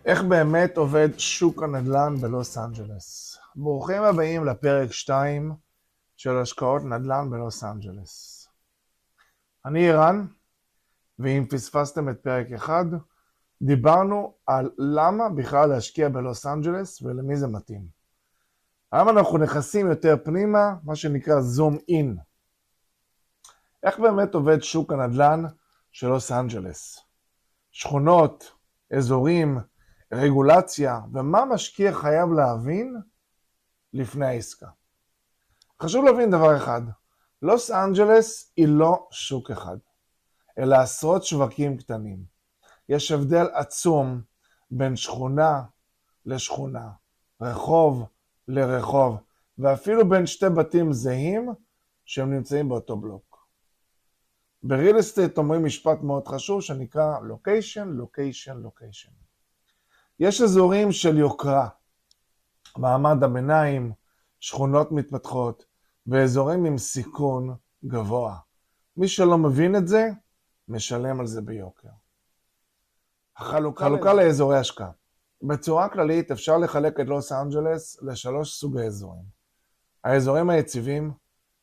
איך באמת עובד שוק הנדל"ן בלוס אנג'לס? ברוכים הבאים לפרק 2 של השקעות נדל"ן בלוס אנג'לס. אני ערן, ואם פספסתם את פרק 1, דיברנו על למה בכלל להשקיע בלוס אנג'לס ולמי זה מתאים. היום אנחנו נכנסים יותר פנימה, מה שנקרא זום אין. איך באמת עובד שוק הנדל"ן של לוס אנג'לס? שכונות, אזורים, רגולציה, ומה משקיע חייב להבין לפני העסקה. חשוב להבין דבר אחד, לוס אנג'לס היא לא שוק אחד, אלא עשרות שווקים קטנים. יש הבדל עצום בין שכונה לשכונה, רחוב לרחוב, ואפילו בין שתי בתים זהים שהם נמצאים באותו בלוק. בריל אסטייט אומרים משפט מאוד חשוב שנקרא לוקיישן, לוקיישן, לוקיישן. יש אזורים של יוקרה, מעמד הביניים, שכונות מתפתחות, ואזורים עם סיכון גבוה. מי שלא מבין את זה, משלם על זה ביוקר. חלוקה לאזורי השקעה. בצורה כללית אפשר לחלק את לוס אנג'לס לשלוש סוגי אזורים. האזורים היציבים,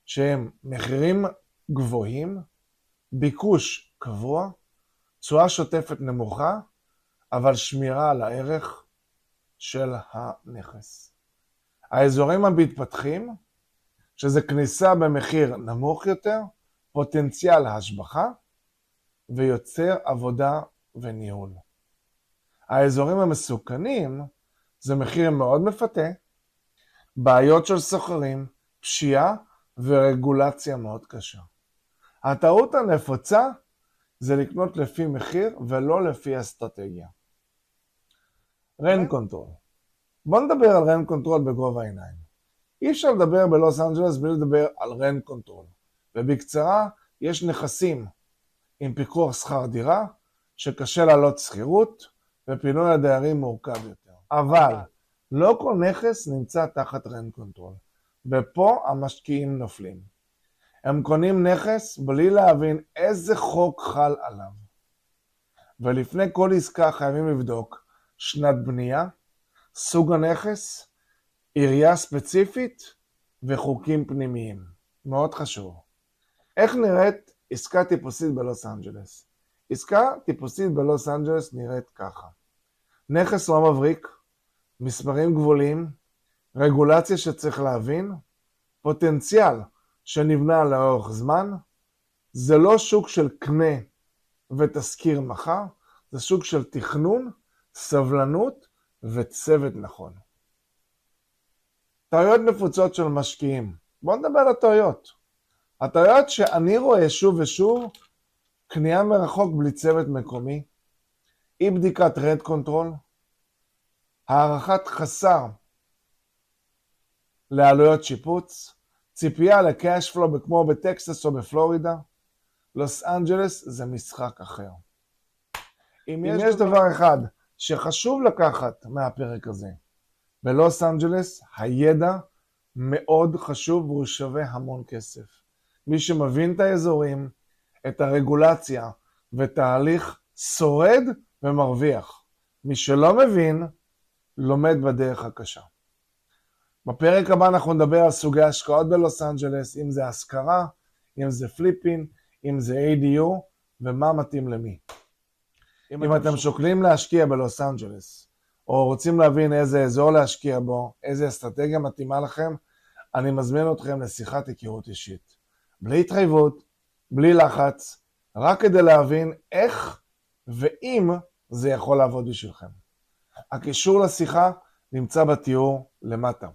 שהם מחירים גבוהים, ביקוש קבוע, תשואה שוטפת נמוכה, אבל שמירה על הערך של הנכס. האזורים המתפתחים, שזה כניסה במחיר נמוך יותר, פוטנציאל ההשבחה, ויוצר עבודה וניהול. האזורים המסוכנים, זה מחיר מאוד מפתה, בעיות של סוחרים, פשיעה ורגולציה מאוד קשה. הטעות הנפוצה זה לקנות לפי מחיר ולא לפי אסטרטגיה. רנט קונטרול. בוא נדבר על רנט קונטרול בגובה העיניים. אי אפשר לדבר בלוס אנג'לס בלי לדבר על רנט קונטרול. ובקצרה, יש נכסים עם פיקוח שכר דירה, שקשה לעלות שכירות, ופינוי הדיירים מורכב יותר. אבל לא כל נכס נמצא תחת רנט קונטרול. ופה המשקיעים נופלים. הם קונים נכס בלי להבין איזה חוק חל עליו. ולפני כל עסקה חייבים לבדוק שנת בנייה, סוג הנכס, עירייה ספציפית וחוקים פנימיים. מאוד חשוב. איך נראית עסקה טיפוסית בלוס אנג'לס? עסקה טיפוסית בלוס אנג'לס נראית ככה. נכס לא מבריק, מספרים גבוליים, רגולציה שצריך להבין, פוטנציאל שנבנה לאורך זמן. זה לא שוק של קנה ותזכיר מחר, זה שוק של תכנון, סבלנות וצוות נכון. טעויות נפוצות של משקיעים. בואו נדבר על הטעויות. הטעויות שאני רואה שוב ושוב, קנייה מרחוק בלי צוות מקומי, אי בדיקת רנט קונטרול, הערכת חסר לעלויות שיפוץ, ציפייה לקאש פלו כמו בטקסס או בפלורידה. לוס אנג'לס זה משחק אחר. אם יש דבר אחד שחשוב לקחת מהפרק הזה, בלוס אנג'לס הידע מאוד חשוב והוא שווה המון כסף. מי שמבין את האזורים, את הרגולציה ותהליך שורד ומרוויח. מי שלא מבין, לומד בדרך הקשה. בפרק הבא אנחנו נדבר על סוגי השקעות בלוס אנג'לס, אם זה השכרה, אם זה פליפין, אם זה ADU, ומה מתאים למי. אם אתם שוקלים להשקיע בלוס אנג'לס, או רוצים להבין איזה אזור להשקיע בו, איזה אסטרטגיה מתאימה לכם, אני מזמין אתכם לשיחת היכרות אישית. בלי התחייבות, בלי לחץ, רק כדי להבין איך ואם זה יכול לעבוד בשבילכם. הקישור לשיחה נמצא בתיאור למטה.